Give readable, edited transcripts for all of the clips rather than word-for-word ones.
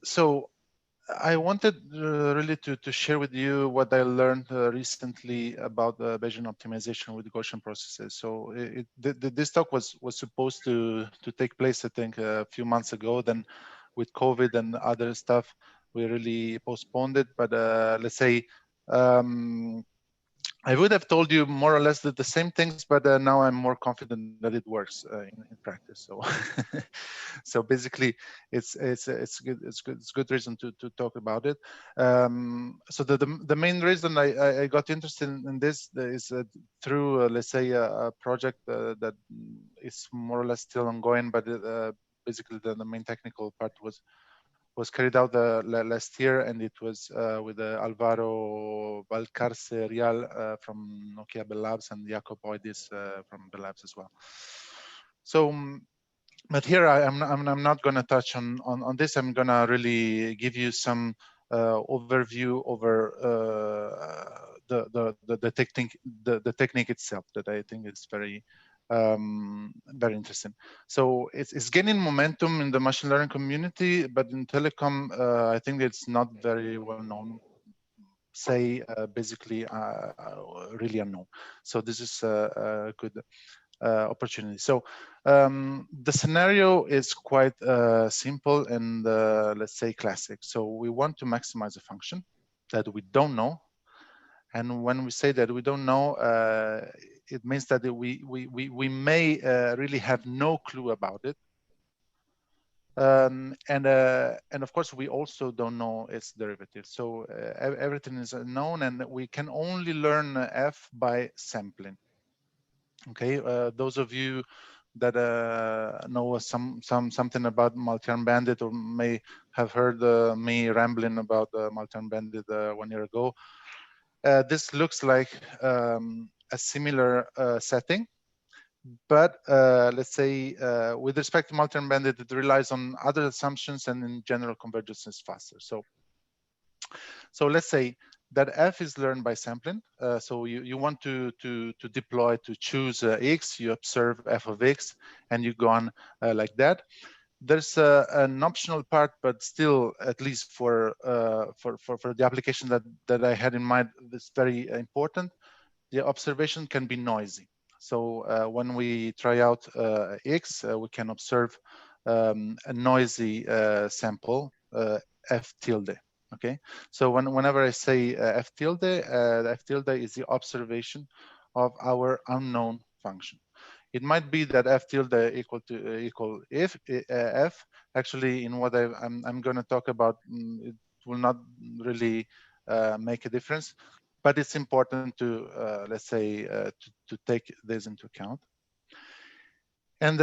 So I wanted really to share with you what I learned recently about Bayesian optimization with Gaussian processes. So this talk was supposed to take place, I think, a few months ago. Then with COVID and other stuff, we really postponed it. But let's say I would have told you more or less the same things, but now I'm more confident that it works in practice. So, so basically, it's good reason to talk about it. So the main reason I got interested in this is through let's say a project that is more or less still ongoing, but basically the main technical part was carried out last year, and it was with Alvaro Valcarce Real from Nokia Bell Labs and Jacob Oidis from Bell Labs as well. So, but here I'm not going to touch on this. I'm going to really give you some overview over the technique itself that I think is very interesting. So it's gaining momentum in the machine learning community, but in telecom, I think it's not very well known. Say basically really unknown. So this is a good opportunity. So the scenario is quite simple and let's say classic. So we want to maximize a function that we don't know. And when we say that we don't know, it means that we may really have no clue about it. And of course, we also don't know its derivative. So everything is known, and we can only learn f by sampling. Okay, those of you that know something about multi-arm bandit or may have heard me rambling about multi-arm bandit 1 year ago. This looks like a similar setting, but let's say with respect to multi-arm bandit, it relies on other assumptions, and in general, convergence is faster. So let's say that f is learned by sampling. So you want to deploy, to choose x, you observe f of x, and you go on like that. There's an optional part, but still, at least for the application that I had in mind, it's very important. The observation can be noisy. So when we try out x, we can observe a noisy sample, f tilde. Okay, so whenever I say f tilde, f tilde is the observation of our unknown function. It might be that f tilde equal if f. Actually, in what I'm going to talk about, it will not really make a difference, but it's important to let's say to take this into account. And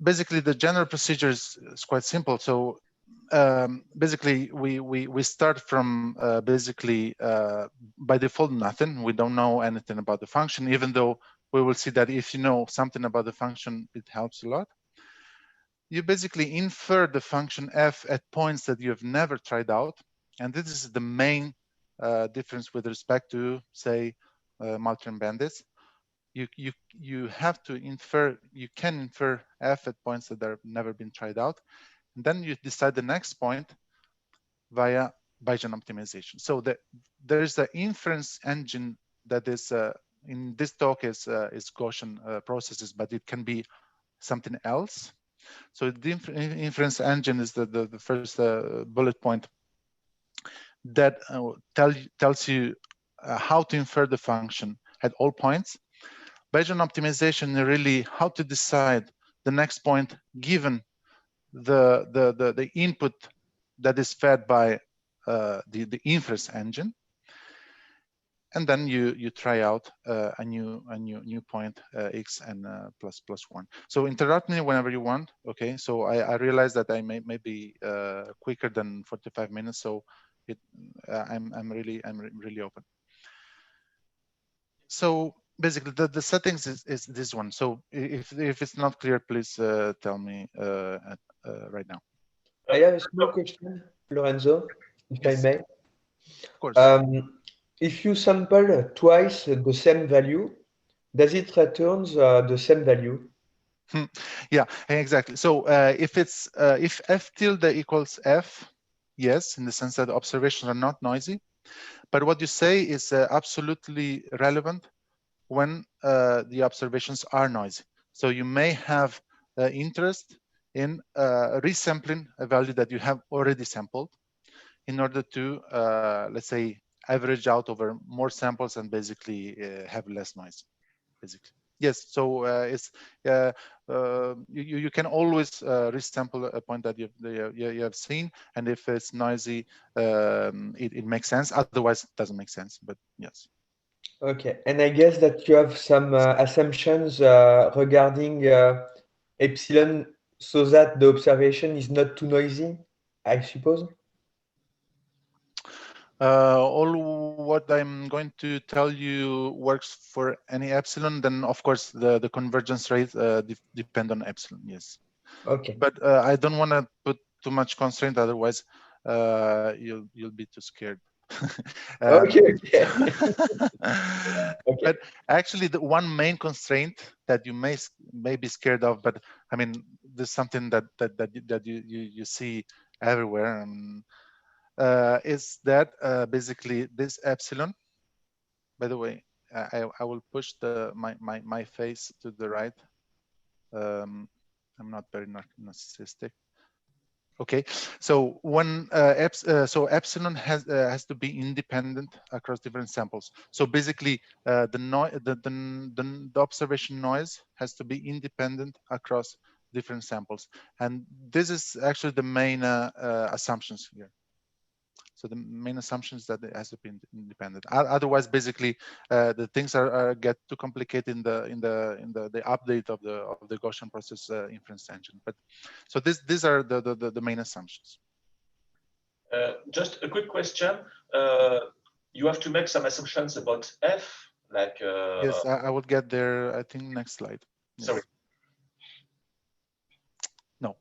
basically, the general procedure is quite simple. So basically, we start from basically by default nothing. We don't know anything about the function, even though we will see that if you know something about the function, it helps a lot. You basically infer the function f at points that you have never tried out, and this is the main difference with respect to, say, multi-arm bandits. You have to infer, you can infer f at points that have never been tried out, and then you decide the next point via Bayesian optimization. So there is an inference engine that is in this talk is Gaussian processes, but it can be something else. So the inference engine is the first bullet point that tells you how to infer the function at all points. Bayesian optimization is really how to decide the next point given the input that is fed by the inference engine, and then you try out a new point x and plus 1. So interrupt me whenever you want. Okay, so I realize that I may be quicker than 45 minutes, so I'm really open. So basically, the settings is this one. So if it's not clear, please tell me right now. I have a small question, Lorenzo, if Yes, I may. of course. If you sample twice the same value, does it return the same value? Yeah, exactly. So if f tilde equals f, yes, in the sense that observations are not noisy. But what you say is absolutely relevant when the observations are noisy. So you may have interest in resampling a value that you have already sampled in order to, let's say, average out over more samples and basically have less noise, basically. Yes, so you can always resample a point that you have seen, and if it's noisy, it makes sense. Otherwise, it doesn't make sense. But yes. Okay, and I guess that you have some assumptions regarding epsilon so that the observation is not too noisy, I suppose? All what I'm going to tell you works for any epsilon, then of course the convergence rate depend on epsilon, yes. Okay. But I don't want to put too much constraint, otherwise you'll be too scared. Okay, okay. Okay. But actually, the one main constraint that you may be scared of, but I mean, there's something that you see everywhere, is that basically this epsilon. By the way, I will push my face to the right. I'm not very narcissistic. Okay, so when so epsilon has to be independent across different samples. So basically, the observation noise has to be independent across different samples, and this is actually the main assumptions here. So the main assumption is that it has to be independent. Otherwise, basically, the things get too complicated in the update of the Gaussian process inference engine. But so these are the main assumptions. Just a quick question. You have to make some assumptions about F, like. Yes, I will get there. I think next slide. Yes. Sorry. No,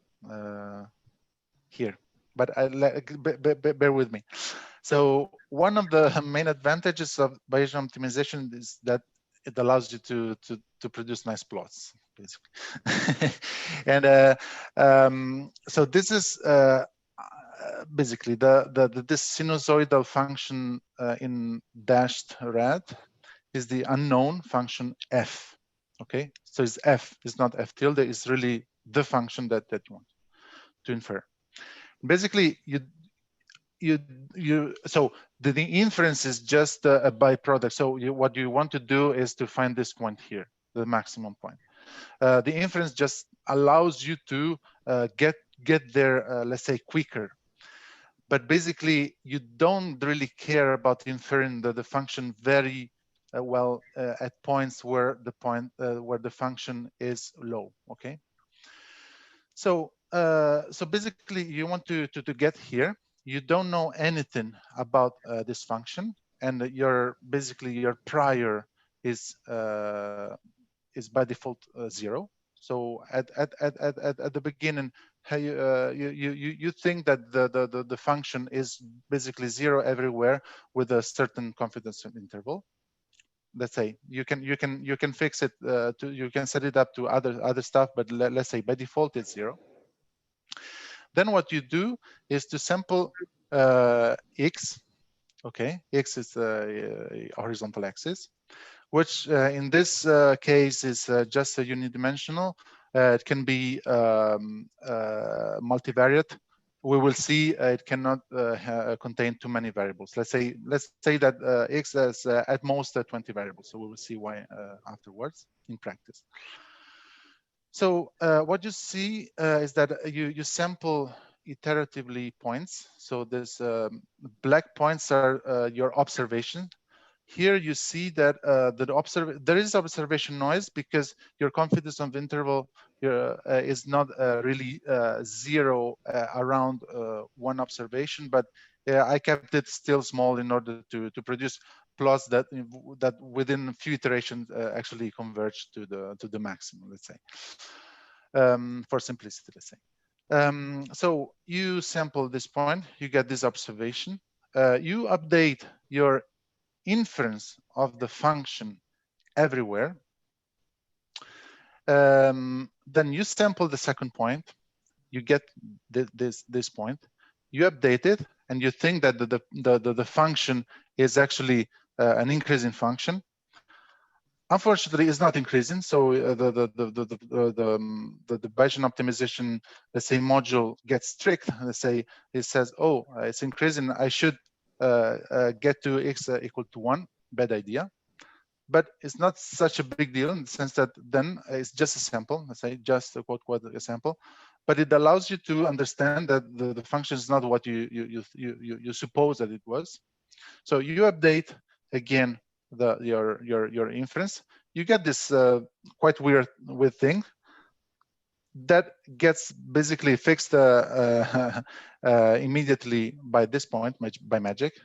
here. But bear with me. So one of the main advantages of Bayesian optimization is that it allows you to produce nice plots, basically. And so this is basically this sinusoidal function in dashed red is the unknown function f. Okay, so it's f, it's not f tilde, it's really the function that you want to infer. Basically, so the inference is just a byproduct. So what you want to do is to find this point here, the maximum point. The inference just allows you to get there, let's say, quicker. But basically, you don't really care about inferring the function very well at points where the function is low. Okay. So so basically, you want to get here. You don't know anything about this function, and basically your prior is by default 0. So at the beginning, you think that the function is basically 0 everywhere with a certain confidence interval. Let's say you can fix it you can set it up to other stuff, but let's say by default it's 0. Then what you do is to sample x. Okay, x is the horizontal axis, which in this case is just a unidimensional. It can be multivariate. We will see it cannot contain too many variables. Let's say that x has at most 20 variables. So we will see why afterwards in practice. So what you see is that you sample iteratively points. So this black points are your observation. Here you see that there is observation noise because your confidence of interval is not really 0 around one observation, but I kept it still small in order to produce plots that within a few iterations actually converge to the maximum, let's say, for simplicity, let's say. So you sample this point, you get this observation, you update your inference of the function everywhere. Then you sample the second point, you get this point, you update it, and you think that the function is actually an increasing function. Unfortunately, it's not increasing. So the Bayesian optimization, let's say, module gets strict. Let's say it says, oh, it's increasing. I should get to x equal to 1. Bad idea. But it's not such a big deal in the sense that then it's just a sample. Let's say just a quote a sample, but it allows you to understand that the function is not what you suppose that it was. So you update again your inference. You get this quite weird thing that gets basically fixed immediately by this point by magic,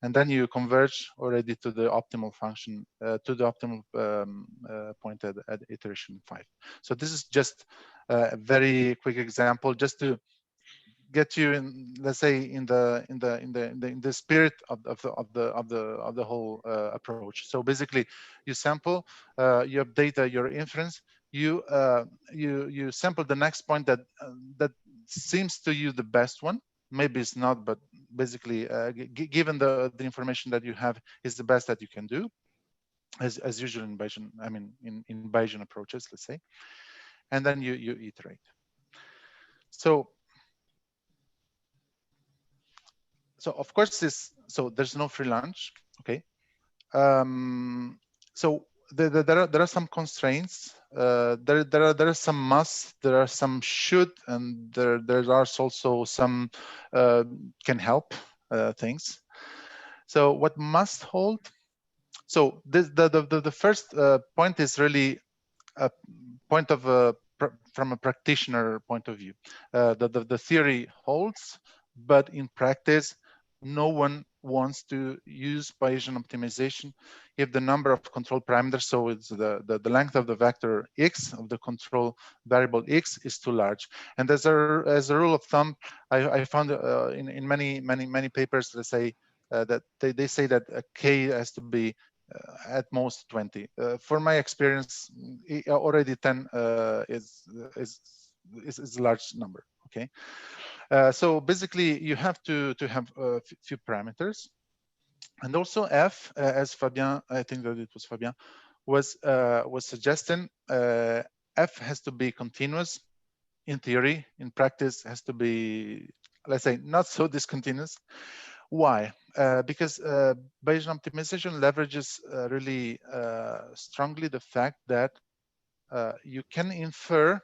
and then you converge already to the optimal function, to the optimal point at iteration 5. So this is just a very quick example, just to get you in, let's say, in the spirit of the whole approach. So basically, you sample, you update your inference, you sample the next point that seems to you the best one. Maybe it's not, but basically, given the information that you have, is the best that you can do, as usual in Bayesian. I mean, in Bayesian approaches, let's say, and then you iterate. So of course there's no free lunch, okay. So there are some constraints. There are some must, there are some should, and there are also some can help things. So what must hold? So the first point is really a point of from a practitioner point of view. The theory holds, but in practice, no one wants to use Bayesian optimization if the number of control parameters, so it's the length of the vector x of the control variable x, is too large. And as a rule of thumb, I found in many papers that say that they say that a k has to be at most 20. For my experience, already 10 is a large number. Okay. So basically, you have to have a few parameters, and also f, as Fabien, I think that it was Fabien, was suggesting, f has to be continuous in theory. In practice, has to be, let's say, not so discontinuous. Why? Because Bayesian optimization leverages really strongly the fact that you can infer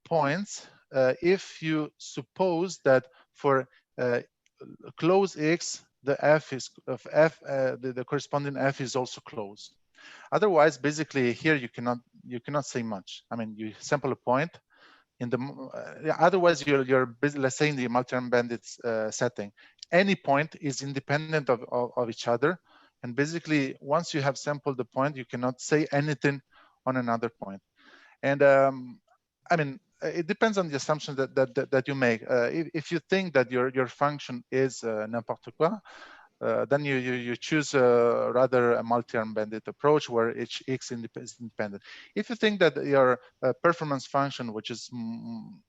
points if you suppose that for close x, the f is of f, the corresponding f is also closed. Otherwise, basically, here you cannot say much. I mean, you sample a point. In the otherwise, you're let's say in the multi-arm bandits setting, any point is independent of each other, and basically once you have sampled the point, you cannot say anything on another point. And I mean, it depends on the assumption that you make. If you think that your function is n'importe quoi, then you choose rather a multi-arm bandit approach where each x is independent. If you think that your performance function, which is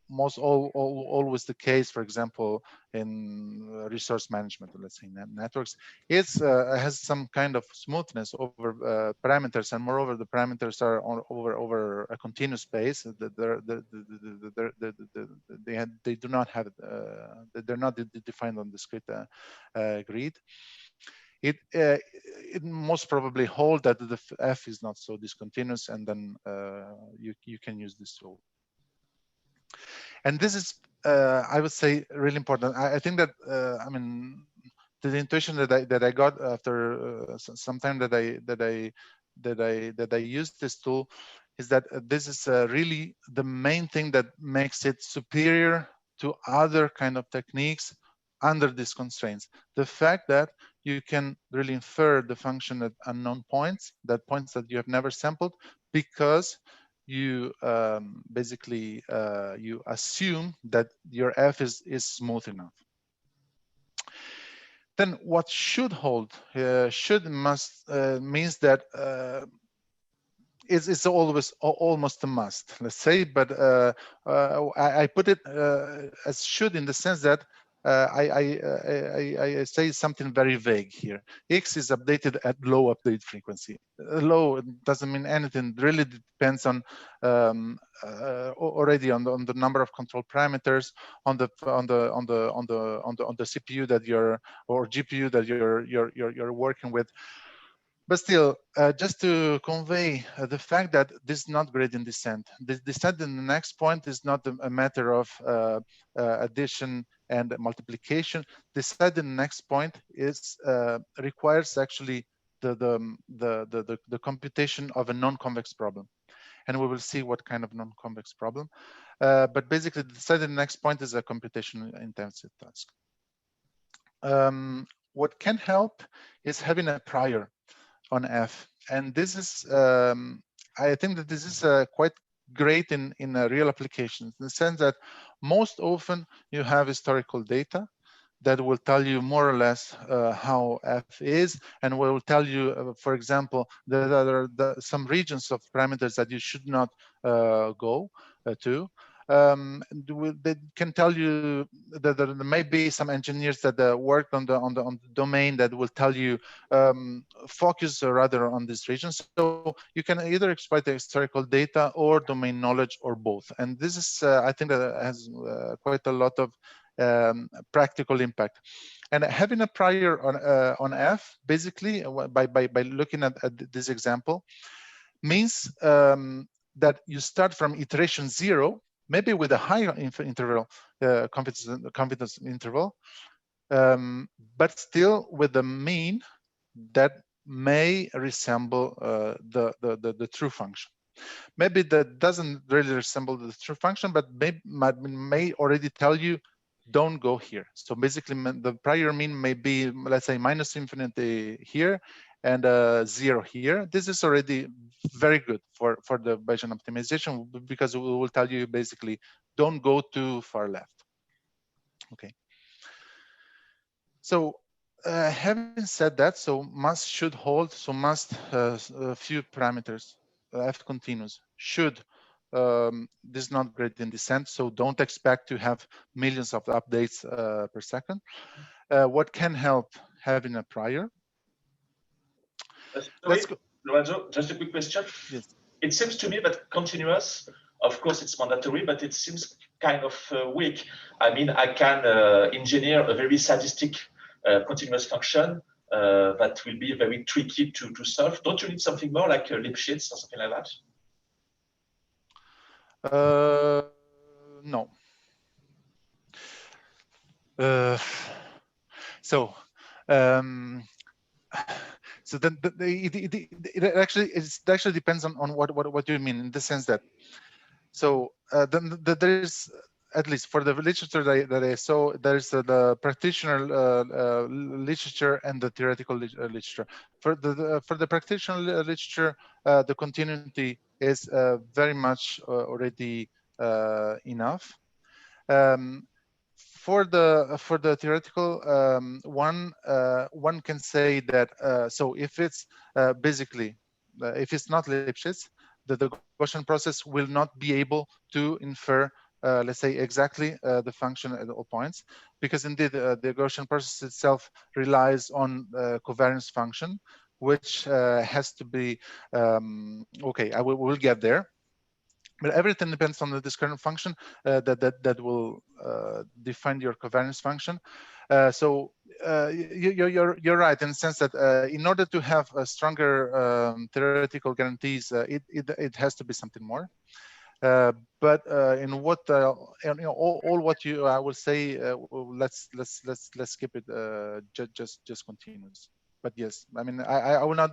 always the case, for example, in resource management, let's say networks, has some kind of smoothness over parameters, and moreover, the parameters are over a continuous space. They do not have they're not defined on discrete grid. It most probably hold that the f is not so discontinuous, and then you can use this tool. And this is, I would say, really important. I think that I mean, the intuition that I got after some time that I used this tool is that this is really the main thing that makes it superior to other kind of techniques under these constraints. The fact that you can really infer the function at unknown points, that points that you have never sampled, because you basically you assume that your f is smooth enough. Then what should hold? Must means that it's always almost a must, let's say, but I put it as should in the sense that I say something very vague here. X is updated at low update frequency. Low doesn't mean anything. It really depends on already on the number of control parameters on the CPU that you're or GPU that you're working with. But still, just to convey the fact that this is not gradient descent. The descent in the next point is not a matter of addition and multiplication. Descent in the next point is requires actually the computation of a non-convex problem, and we will see what kind of non-convex problem. But basically, the descent in the next point is a computation-intensive task. What can help is having a prior on F, and this is I think that this is quite great in real applications, in the sense that most often you have historical data that will tell you more or less how F is, and will tell you, for example, that there are some regions of parameters that you should not go to. They can tell you that there may be some engineers that worked on the domain that will tell you focus rather on this region. So you can either exploit the historical data or domain knowledge or both. And this is, I think, that has quite a lot of practical impact. And having a prior on F, basically, by looking at this example, means that you start from iteration 0, maybe with a higher interval, confidence interval, but still with a mean that may resemble the true function. Maybe that doesn't really resemble the true function, but may already tell you, don't go here. So basically, the prior mean may be, let's say, minus infinity here and 0 here. This is already very good for the Bayesian optimization, because it will tell you basically, don't go too far left. Okay. So having said that, so must should hold, so must a few parameters, F continuous should. This is not gradient descent, so don't expect to have millions of updates per second. What can help having a prior? Sorry, Lorenzo, just a quick question. Yes. It seems to me that continuous, of course, it's mandatory, but it seems kind of weak. I mean, I can engineer a very sadistic continuous function that will be very tricky to solve. Don't you need something more like Lipschitz or something like that? No. So then it actually depends on what you mean, in the sense that, so then there is, at least for the literature that I saw, there's the practitioner literature and the theoretical literature. For the practitioner literature, the continuity is very much already enough. For the theoretical one can say that so if it's basically if it's not Lipschitz, the Gaussian process will not be able to infer let's say exactly the function at all points, because indeed the Gaussian process itself relies on covariance function, which has to be okay. We'll get there. But everything depends on the discrete function that will define your covariance function. So you're right in the sense that in order to have a stronger theoretical guarantees, it has to be something more. But in what all what you I will say, let's skip it. Just continuous. But yes, I mean, I will not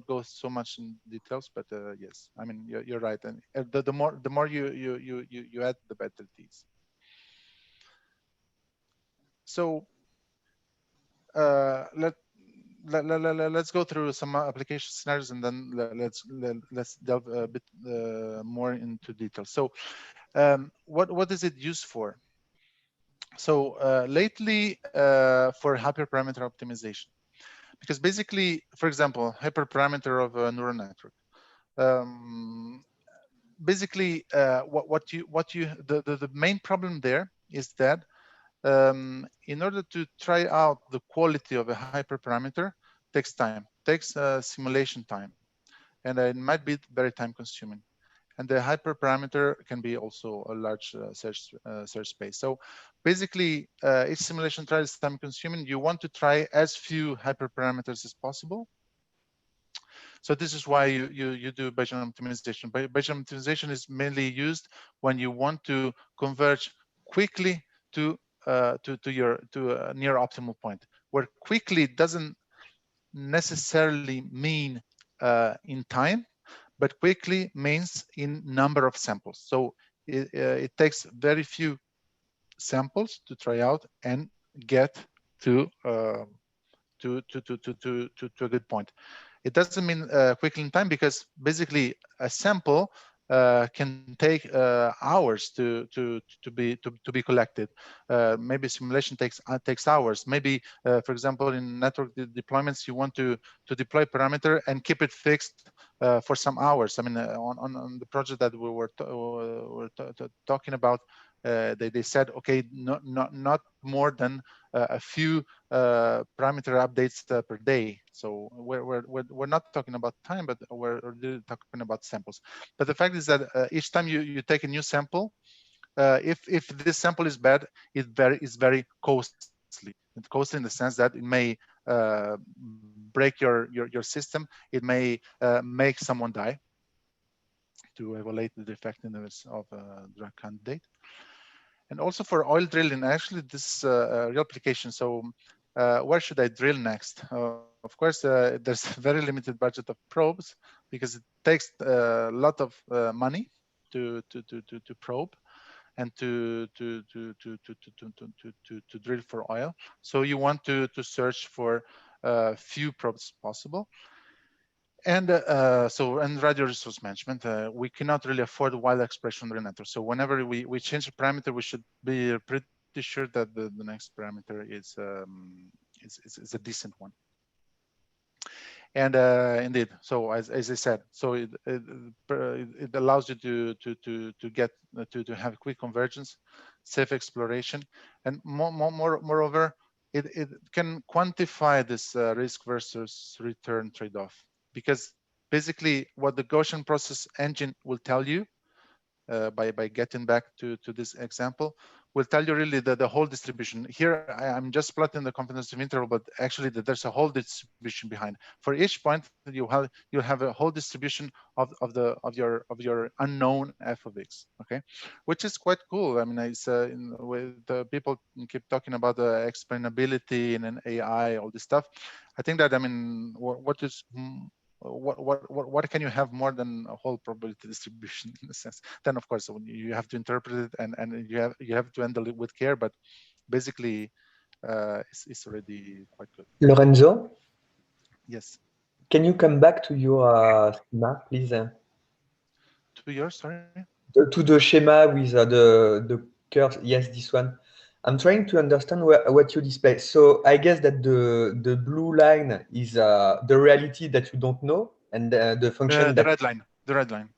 go so much in details, but yes, I mean, you're right, and the more you add, the better it is. So let's go through some application scenarios, and then let's delve a bit more into detail. So what is it used for? So lately for hyperparameter optimization. Because basically, for example, hyperparameter of a neural network. Basically, the main problem there is that in order to try out the quality of a hyperparameter takes time, takes simulation time, and it might be very time consuming. And the hyperparameter can be also a large search space. So basically, each simulation trial is time consuming. You want to try as few hyperparameters as possible. So this is why you do Bayesian optimization. Bayesian optimization is mainly used when you want to converge quickly to a near optimal point, where quickly doesn't necessarily mean in time, but quickly means in number of samples. So it takes very few samples to try out and get to a good point. It doesn't mean quickly in time, because basically a sample can take hours to be collected. Maybe simulation takes hours. Maybe, for example, in network deployments, you want to deploy parameter and keep it fixed for some hours. I mean, on the project that we were talking about, they said, okay, not more than a few parameter updates per day. So we're not talking about time, but we're really talking about samples. But the fact is that each time you take a new sample, if this sample is bad, it's very costly. It's costly in the sense that it may break your system. It may make someone die to evaluate the effectiveness of a drug candidate. And also for oil drilling, actually, this is a real application. So where should I drill next? Of course, there's a very limited budget of probes, because it takes a lot of money to probe and to drill for oil. So you want to search for few probes possible. And and radio resource management, we cannot really afford wild expression on the network. So whenever we change a parameter, we should be pretty sure that the next parameter is a decent one. And indeed, so as I said, so it allows you to have quick convergence, safe exploration, and moreover, it can quantify this risk versus return trade-off. Because basically what the Gaussian process engine will tell you, by getting back to this example, will tell you really the whole distribution. Here I'm just plotting the confidence interval, but actually there's a whole distribution behind. For each point you have a whole distribution of your unknown f of x. Okay, which is quite cool. I mean, it's with people keep talking about the explainability and an AI, all this stuff. I think that, I mean, what can you have more than a whole probability distribution in a sense? Then of course you have to interpret it and you have to handle it with care, but basically it's already quite good. Lorenzo? Yes. Can you come back to your schema, please? To yours, sorry? To the schema with the curves. Yes, this one. I'm trying to understand what you display. So I guess that the blue line is the reality that you don't know, and the function the red line. The red line.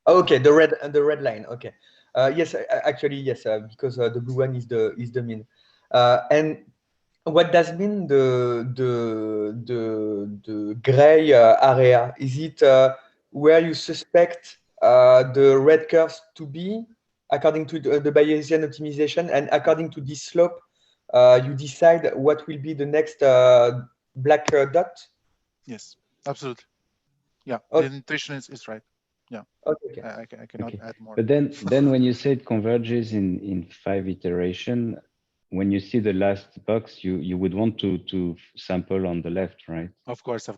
Okay, the red line. Okay. Yes, actually yes, because the blue one is the mean. And what does mean the gray area? Is it where you suspect the red curves to be according to the Bayesian optimization, and according to this slope, you decide what will be the next black dot? Yes, absolutely. Yeah, okay. the intuition is right. Yeah. Okay. I cannot add more. But then when you say it converges in 5 iteration, when you see the last box, you would want to sample on the left, right? Of course. I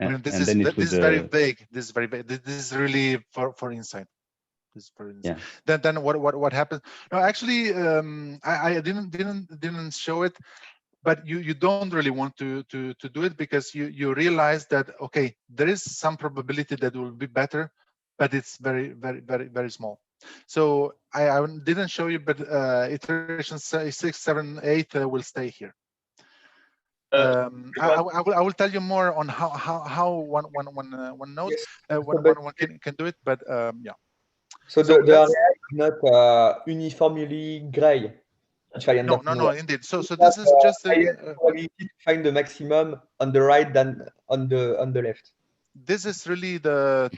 mean, this is very vague. This is very vague. This is really for insight. Yeah. Then what happens? No, actually, I didn't show it, but you don't really want to do it, because you realize that, okay, there is some probability that it will be better, but it's very small. So I didn't show you, but iteration 6, 7, 8 will stay here. I will tell you more on how one node one can do it, but yeah. So the area is not uniformly gray. If I No, understand no, well. indeed. So this is just higher probability to find the maximum on the right than on the left. This is really the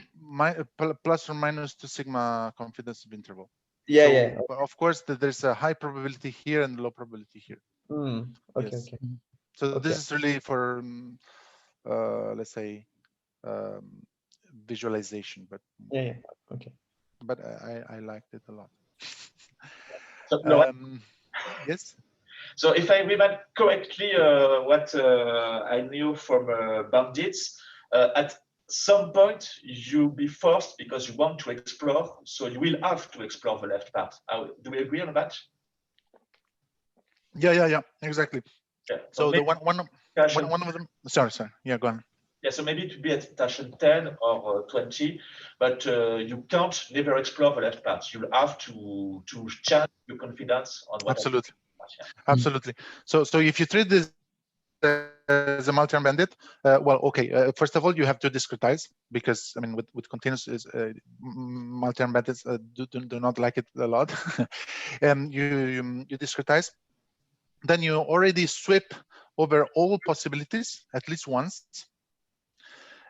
plus or minus 2 sigma confidence interval. Yeah, so, yeah. Of course, there's a high probability here and low probability here. Okay, yes. okay. So Okay. this is really for, let's say, visualization. But yeah, okay. But I liked it a lot. So, yes. So if I remember correctly, what I knew from bandits, at some point you be forced because you want to explore, so you will have to explore the left part. Do we agree on that? Yeah, exactly. Yeah. So the one of them. Sorry. Yeah, go on. Yeah, so maybe to be at station 10 or 20, but you can't never explore the left part. You'll have to change your confidence on what. Absolutely. So if you treat this as a multi-arm bandit, well, okay. First of all, you have to discretize, because I mean, with continuous multi-arm bandits do not like it a lot. You discretize. Then you already sweep over all possibilities at least once,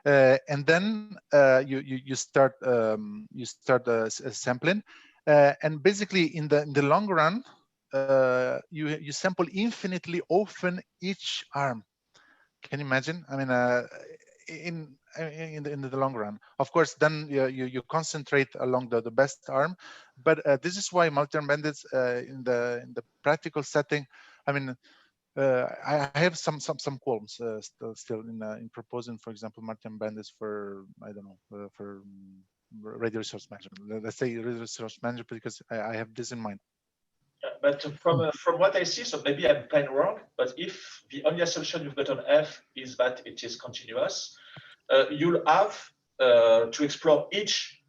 and then you start sampling, and basically in the long run, you sample infinitely often each arm. Can you imagine? I mean, in the long run, of course, then you concentrate along the best arm, but this is why multi-arm bandits in the practical setting, I mean, I have some qualms still in proposing, for example, multi-arm bandits for, I don't know, for radio resource management. Let's say radio resource management, because I have this in mind. But from what I see, so maybe I'm plain wrong, but if the only assumption you've got on F is that it is continuous, you'll have to explore each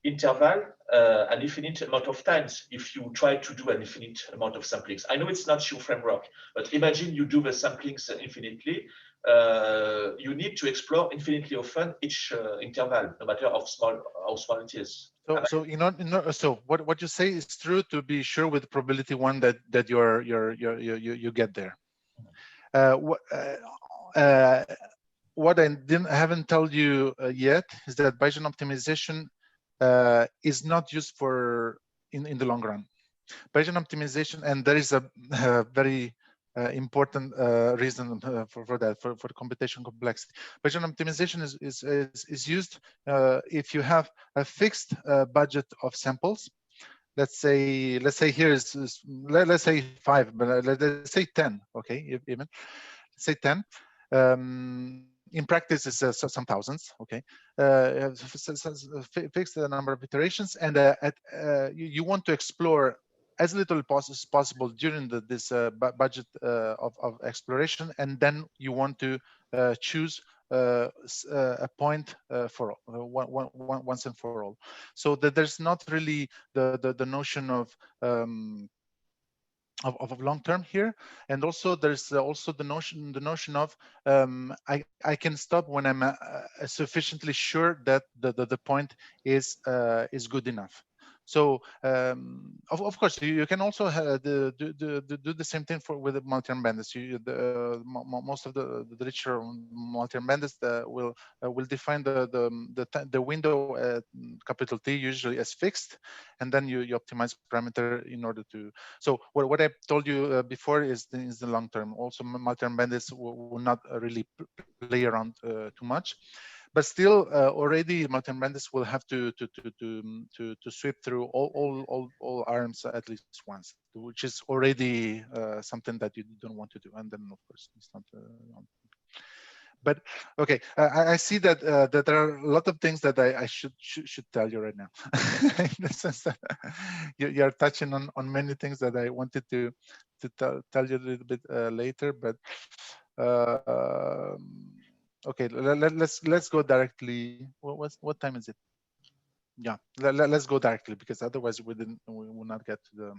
interval an infinite amount of times if you try to do an infinite amount of samplings. I know it's not your framework, but imagine you do the samplings infinitely. You need to explore infinitely often each interval, no matter how small it is. So what you say is true, to be sure, with probability 1 that you get there. What I haven't told you yet is that Bayesian optimization is not used for in the long run. Bayesian optimization, and there is a very important reason for that, for computation complexity. Bayesian optimization is used if you have a fixed budget of samples. Let's say here let's say 5, but let's say 10. Okay, even let's say 10. In practice, it's some thousands. Okay, fix the number of iterations, and you want to explore as little as possible during this budget of exploration, and then you want to choose a point for once and for all, so that there's not really the notion of long term here. And also there's also the notion of I can stop when I'm sufficiently sure that the point is good enough. So of course you can also do the same thing with the multi-arm bandits. Most of the literature on multi-arm bandits will define the window capital T usually as fixed, and then you optimize parameter in order to. So what I told you before is the long term. Also, multi-arm bandits will not really play around too much, but still already multi-arm bandits will have to sweep through all arms at least once, which is already something that you don't want to do. And then of course it's not. But okay, I see that that there are a lot of things that I should tell you right now. In the sense that you are touching on many things that I wanted to tell you a little bit later. But okay, let's go directly. What time is it? Yeah, let's go directly, because otherwise we will not get to the.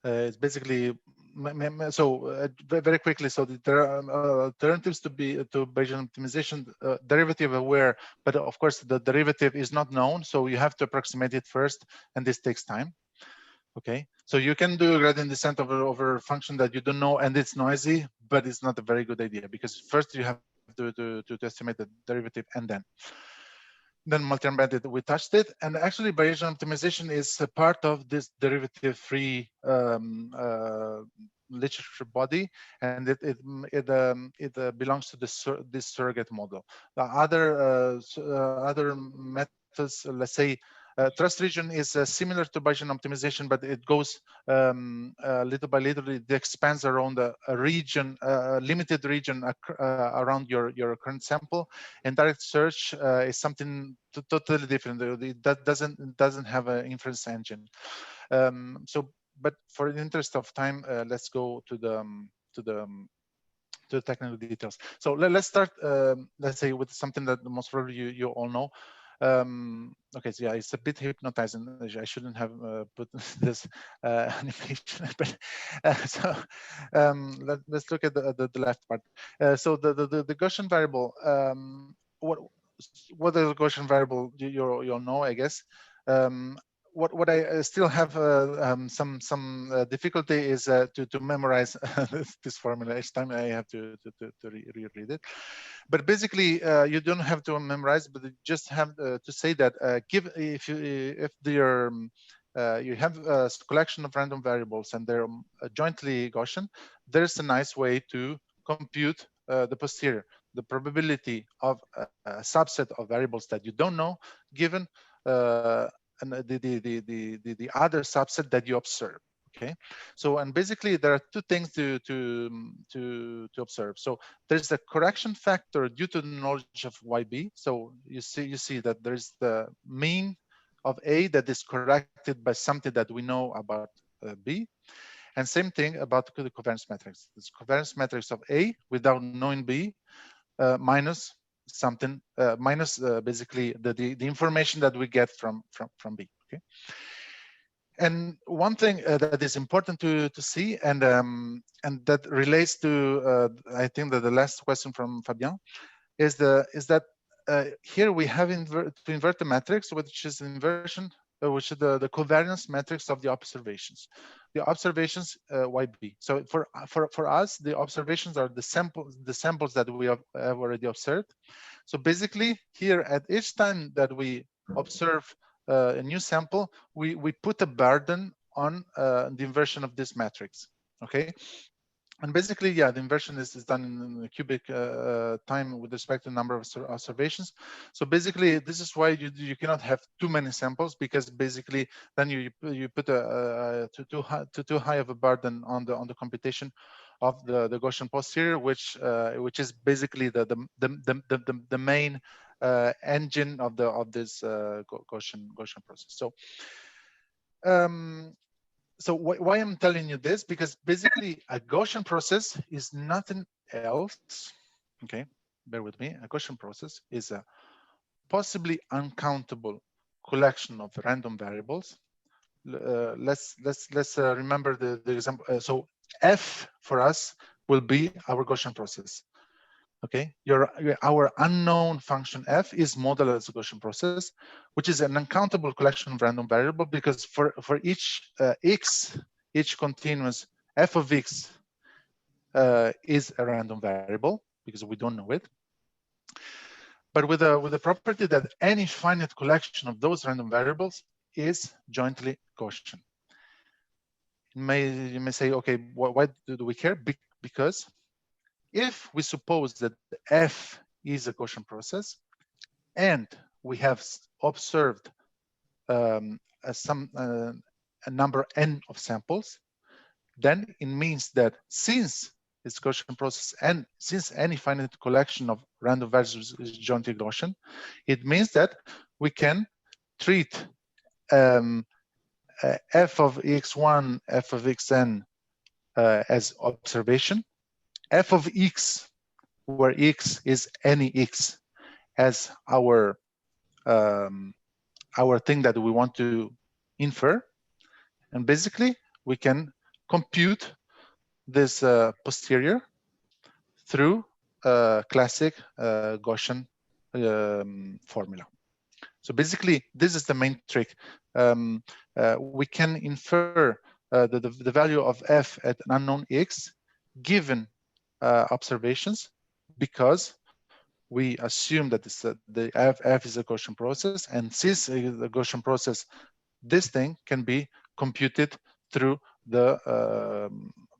It's basically so very quickly. So there are alternatives to Bayesian optimization, derivative aware, but of course the derivative is not known, so you have to approximate it first, and this takes time. Okay, so you can do a gradient descent over a function that you don't know and it's noisy, but it's not a very good idea because first you have to estimate the derivative and then multi-embedded, we touched it. And actually Bayesian optimization is a part of this derivative-free literature body, and it belongs to this surrogate model. The other methods, let's say, trust region is similar to Bayesian optimization, but it goes little by little. It expands around a region, limited region around your current sample. And direct search is something totally different. That doesn't have an inference engine. But for the interest of time, let's go to the technical details. So let's start, let's say, with something that most probably you all know. Okay, so yeah, it's a bit hypnotizing. I shouldn't have put this animation, but let's look at the left part. So the Gaussian variable. What is a Gaussian variable? You all know, I guess. What I still have some difficulty is to memorize this formula. Each time I have to reread it. But basically, you don't have to memorize, but you just have to say that if you have a collection of random variables and they're jointly Gaussian, there's a nice way to compute the posterior, the probability of a subset of variables that you don't know, given and the other subset that you observe. Okay, so and basically there are two things to observe. So there's the correction factor due to the knowledge of YB. So you see that there's the mean of A that is corrected by something that we know about B, and same thing about the covariance matrix. This covariance matrix of A without knowing B minus something minus basically the information that we get from B. Okay. And one thing that is important to see, and that relates to I think that the last question from Fabien is that here we have to invert the matrix, which is inversion, which is the covariance matrix of the observations. The observations YB. So for us, the observations are the samples that we have already observed. So basically, here at each time that we observe a new sample, we put a burden on the inversion of this matrix. Okay. And basically, yeah, the inversion is done in the cubic time with respect to the number of observations. So basically, this is why you cannot have too many samples, because basically then you put too high of a burden on the computation of the Gaussian posterior, which is basically the main engine of this Gaussian process. So. So why I'm telling you this? Because basically a Gaussian process is nothing else. Okay, bear with me. A Gaussian process is a possibly uncountable collection of random variables. Let's remember the example. So F for us will be our Gaussian process. Okay, our unknown function F is modeled as a Gaussian process, which is an uncountable collection of random variable, because for each x, each continuous F of x is a random variable because we don't know it. But with the property that any finite collection of those random variables is jointly Gaussian. You may say, okay, why do we care? Because if we suppose that F is a Gaussian process, and we have observed a number n of samples, then it means that since it's Gaussian process and since any finite collection of random variables is jointly Gaussian, it means that we can treat f of x1, f of xn as observation, f of x, where x is any x, as our thing that we want to infer, and basically we can compute this posterior through classic Gaussian formula. So basically, this is the main trick. we can infer the value of f at an unknown x given observations, because we assume that the f is a Gaussian process, and since the Gaussian process, this thing can be computed through the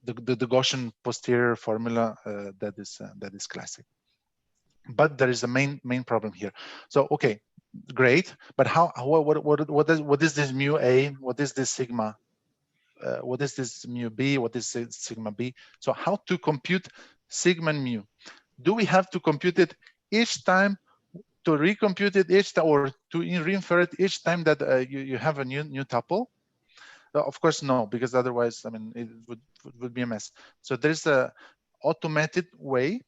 Gaussian posterior formula that is classic. But there is a main problem here. So okay, great, but what is this mu a? What is this sigma? What is this mu b? What is sigma b? So how to compute sigma and mu? Do we have to compute it each time, to recompute it each time, or to reinfer it each time that you have a new tuple? Of course, no, because otherwise, I mean, it would be a mess. So there's a automated way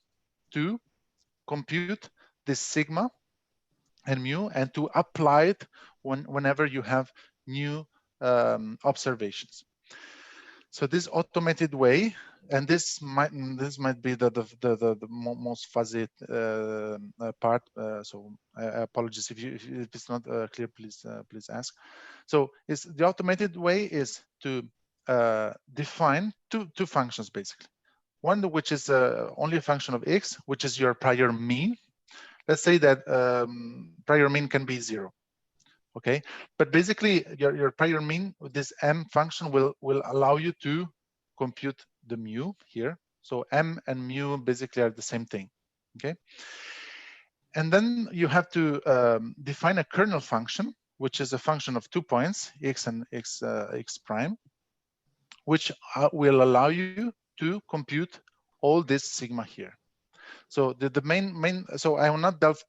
to compute this sigma and mu, and to apply it whenever you have new observations. So this automated way, and this might be the most fuzzy part. So apologies if it's not clear. Please ask. So the automated way is to define two functions basically. One which is only a function of x, which is your prior mean. Let's say that prior mean can be 0. Okay, but basically your prior mean with this m function will allow you to compute the mu here. So m and mu basically are the same thing. Okay, and then you have to define a kernel function, which is a function of 2 points, x and x prime, which will allow you to compute all this sigma here. So the main so I will not delve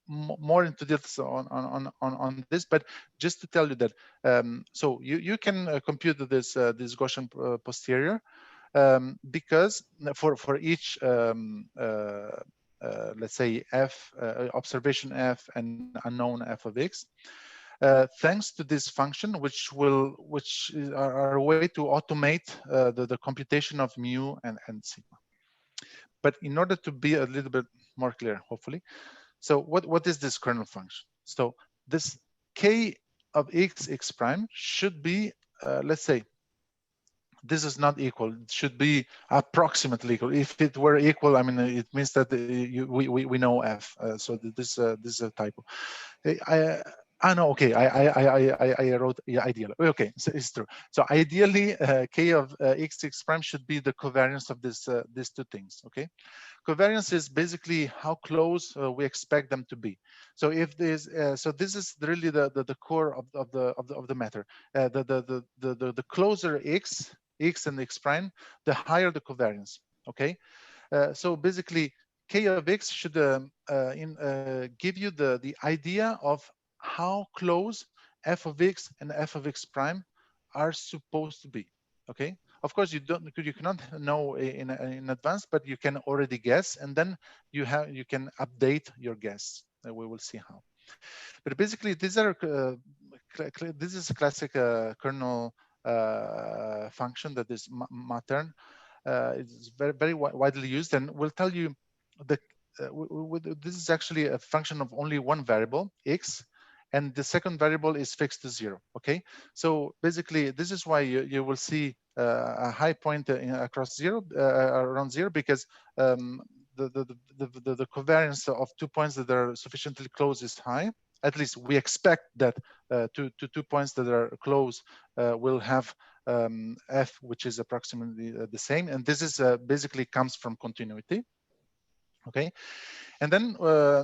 more into this on this, but just to tell you that so you can compute this Gaussian posterior because for each let's say f observation f and unknown f of x, thanks to this function, which are a way to automate the computation of mu and sigma. But in order to be a little bit more clear, hopefully, so what is this kernel function? So this k of x prime should be, let's say, this is not equal. It should be approximately equal. If it were equal, I mean, it means that we know f. So this is a typo. No, okay. I wrote ideal. Okay, so it's true. So ideally, k of x prime should be the covariance of these two things. Okay, covariance is basically how close we expect them to be. So if there's so this is really the core of the matter. The closer x and x prime, the higher the covariance. Okay, so basically k of x should give you the idea of how close f of x and f of x prime are supposed to be. Okay, of course you cannot know in advance, but you can already guess, and then you can update your guess. We will see how. But basically these are this is a classic kernel function that is matern. It's very widely used, and will tell you this is actually a function of only one variable, x, and the second variable is fixed to 0. Okay, so basically this is why you will see a high point across 0 around 0, because the covariance of 2 points that are sufficiently close is high. At least we expect that 2 points that are close will have f, which is approximately the same, and this is basically comes from continuity. Okay, and then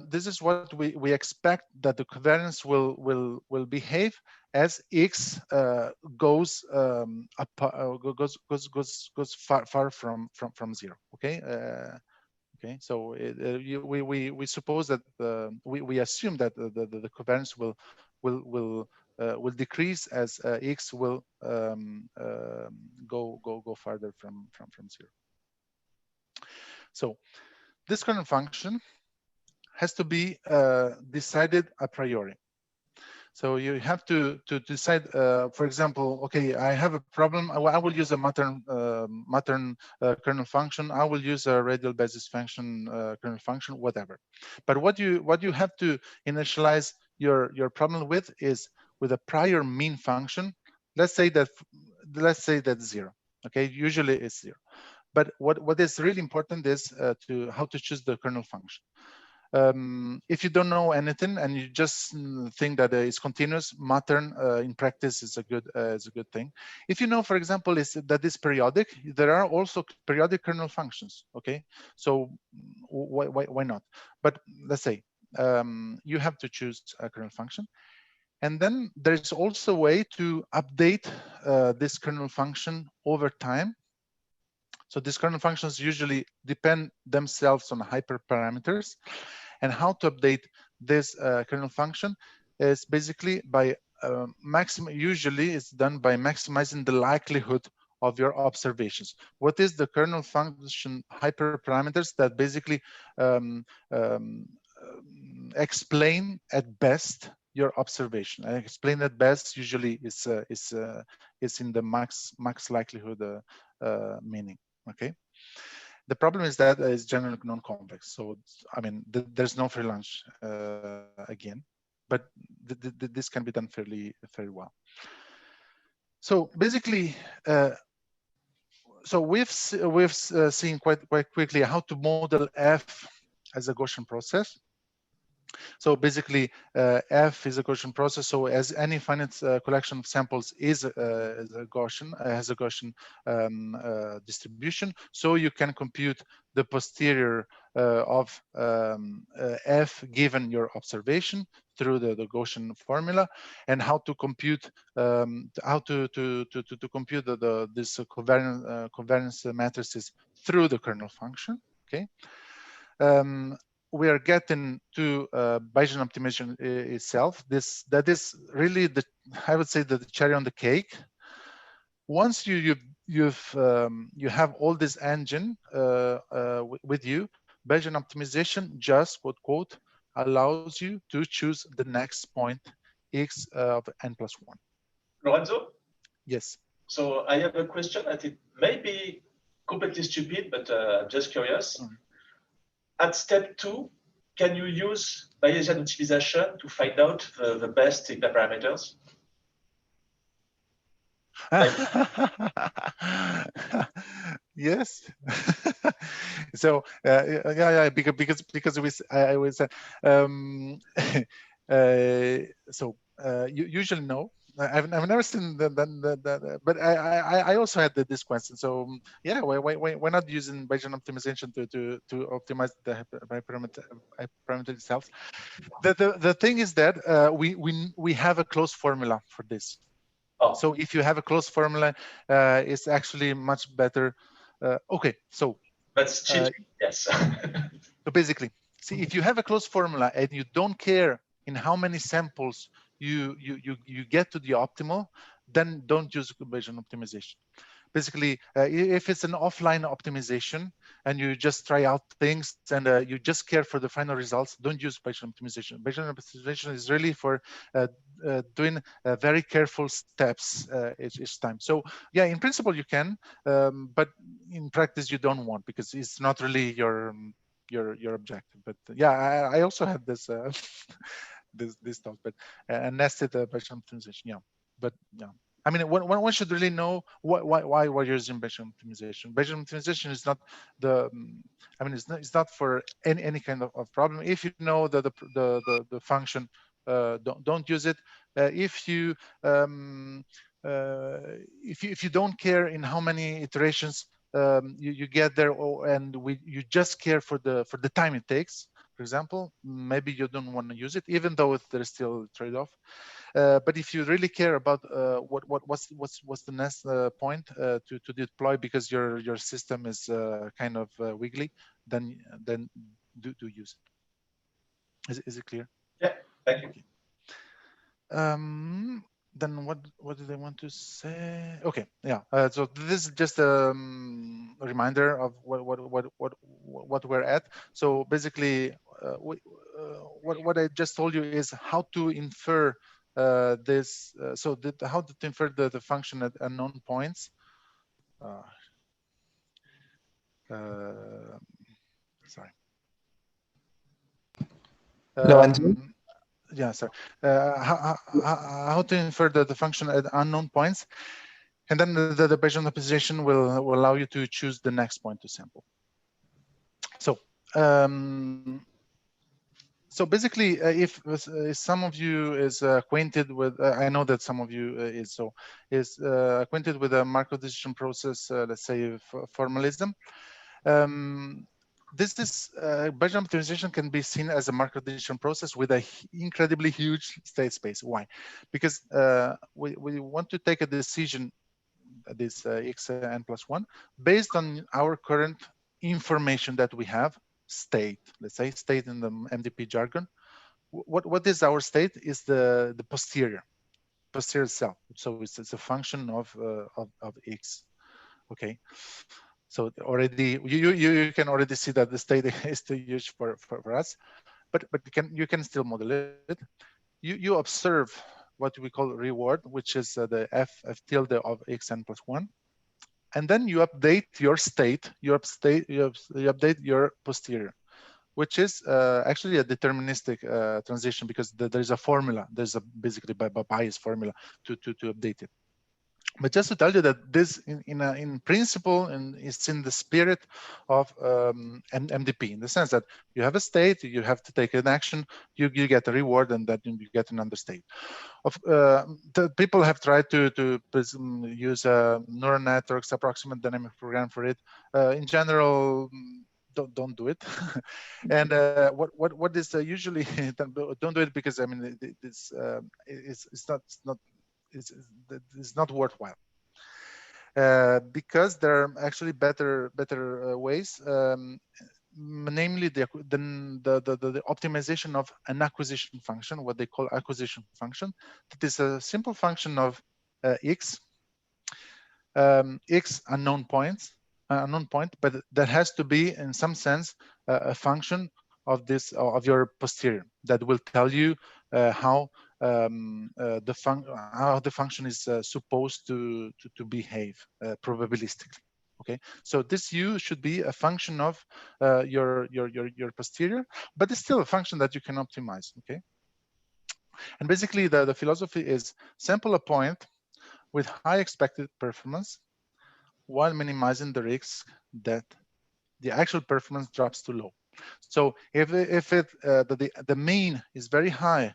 this is what we expect that the covariance will behave as x goes goes far from 0. Okay. Okay, so we suppose that we assume that the covariance will decrease as x will go farther from 0. So this kernel function has to be decided a priori. So you have to decide, for example, okay, I have a problem. I will use a matern kernel function. I will use a radial basis function kernel function, whatever. But what you have to initialize your problem with is with a prior mean function, let's say that's 0. Okay, usually it's 0. But what is really important is how to choose the kernel function. If you don't know anything and you just think that it's continuous, Matern in practice is a good thing. If you know, for example, that is periodic, there are also periodic kernel functions. Okay, so why not? But let's say you have to choose a kernel function, and then there's also a way to update this kernel function over time. So these kernel functions usually depend themselves on hyperparameters. And how to update this kernel function is basically by usually it's done by maximizing the likelihood of your observations. What is the kernel function hyperparameters that basically explain at best your observation? I explain at best usually is in the max likelihood meaning. Okay. The problem is that it's generally non-convex. So, I mean, there's no free lunch again, but this can be done fairly well. So basically, so we've seen quite quickly how to model F as a Gaussian process. So basically, F is a Gaussian process. So as any finite collection of samples is a Gaussian, has a Gaussian distribution. So you can compute the posterior of F given your observation through the Gaussian formula, and how to compute compute this covariance matrices through the kernel function. Okay. We are getting to Bayesian optimization itself. That is really I would say the cherry on the cake. Once you have all this engine with you, Bayesian optimization just quote allows you to choose the next point x of n+1. Lorenzo? Yes. So I have a question that it may be completely stupid, but I'm just curious. At step 2, can you use Bayesian optimization to find out the best hyperparameters? Yes. So yeah, because I was so you usually know. I've never seen that, but I also had this question. So yeah, why not using Bayesian optimization to optimize the hyperparameter itself? The thing is that we have a closed formula for this. Oh. So if you have a closed formula, it's actually much better. Okay, so that's cheap. Yes. So basically, see, if you have a closed formula and you don't care in how many samples you get to the optimal, then don't use Bayesian optimization. Basically, if it's an offline optimization and you just try out things and you just care for the final results, don't use Bayesian optimization. Bayesian optimization is really for doing very careful steps each time. So yeah, in principle you can, but in practice you don't want, because it's not really your objective. But yeah, I also had this this thought, but nested Bayesian optimization. Yeah, but yeah. I mean, one should really know why we're using Bayesian optimization. Bayesian optimization is not the, I mean, it's not for any kind of problem. If you know the function, don't use it. If you don't care in how many iterations you get there, and you just care for the time it takes, for example, maybe you don't want to use it, even though there's still a trade-off. But if you really care about what's the next point to deploy, because your system is kind of wiggly, then do use it. Is it clear? Yeah, thank you. Okay. Then what did I want to say? Okay, yeah. So this is just a reminder of what we're at. So basically, what I just told you is how to infer this. So how to infer the function at unknown points. Sorry. Lorenzo? yeah, sorry. How to infer the function at unknown points, and then the Bayesian optimization will allow you to choose the next point to sample. So so basically, if some of you is acquainted with, I know that some of you is acquainted with the macro decision process, let's say formalism. This is Bayesian optimization can be seen as a macro decision process with a incredibly huge state space. Why? Because we want to take a decision, this xn+1, based on our current information that we have, state, let's say state in the MDP jargon. What is our state? Is the posterior cell. So it's a function of x. Okay. So already you can already see that the state is too huge for us, but you can still model it. You observe what we call reward, which is the f tilde of xn+1, and then you update your state. You update your posterior, which is actually a deterministic transition, because there's a formula. There's a basically bias formula to update it. But just to tell you that this, in principle, and it's in the spirit of MDP, in the sense that you have a state, you have to take an action, you get a reward, and that you get another state. The people have tried to use neural networks, approximate dynamic program for it. In general, don't do it. And what is usually don't do it, because I mean it's not worthwhile. Because there are actually better ways, namely the optimization of an acquisition function, what they call acquisition function. That is a simple function of x unknown point, but that has to be in some sense a function of this of your posterior, that will tell you how the function is supposed to behave probabilistically. Okay, so this u should be a function of your posterior, but it's still a function that you can optimize. Okay, and basically the philosophy is sample a point with high expected performance while minimizing the risk that the actual performance drops too low. So if the mean is very high,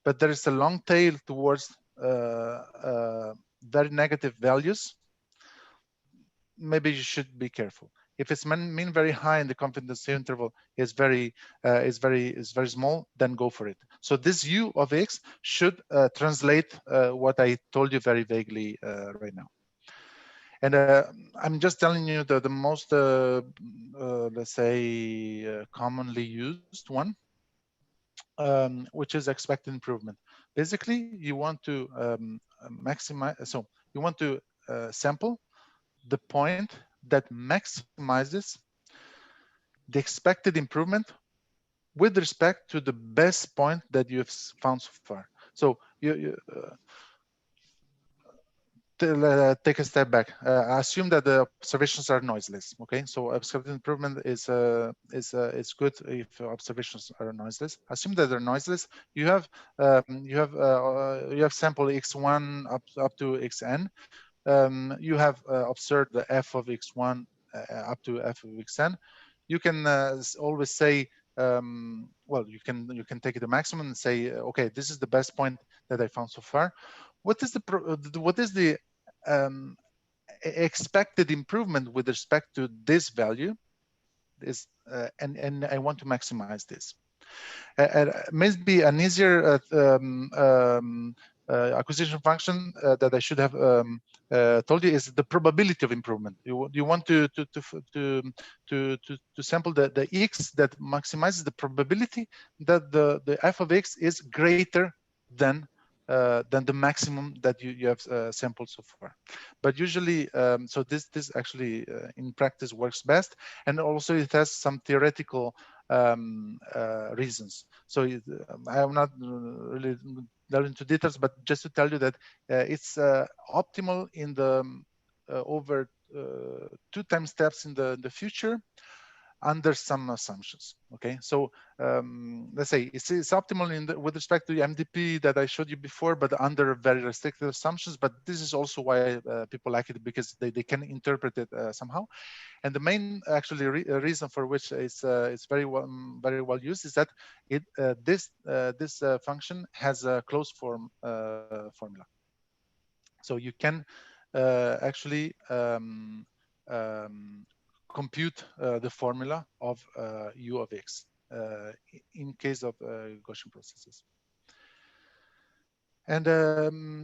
but there is a long tail towards very negative values, maybe you should be careful. If it's mean very high and the confidence interval is very small, then go for it. So this u of x should translate what I told you very vaguely right now. And I'm just telling you the most, let's say, commonly used one, which is expected improvement. Basically, you want to maximize, so you want to sample the point that maximizes the expected improvement with respect to the best point that you have found so far. So take a step back. Assume that the observations are noiseless. Okay, so expected improvement is good if observations are noiseless. Assume that they're noiseless. You have sample x1 up to xn. You have observed the f of x1 up to f of xn. You can always say, well, you can take it to maximum and say, okay, this is the best point that I found so far. What is the expected improvement with respect to this value? And I want to maximize this. Maybe an easier acquisition function that I should have told you is the probability of improvement. You want to sample the x that maximizes the probability that the f of x is greater than the maximum that you have sampled so far. But usually, so this actually in practice works best, and also it has some theoretical reasons. So I am not really delve into details, but just to tell you that it's optimal in the over 2 time steps in the future, under some assumptions. Okay, so let's say it's optimal with respect to the MDP that I showed you before, but under very restricted assumptions. But this is also why people like it, because they can interpret it somehow. And the main actually reason for which it's very well used is that this function has a closed form formula. So you can actually compute the formula of u of x in case of Gaussian processes. And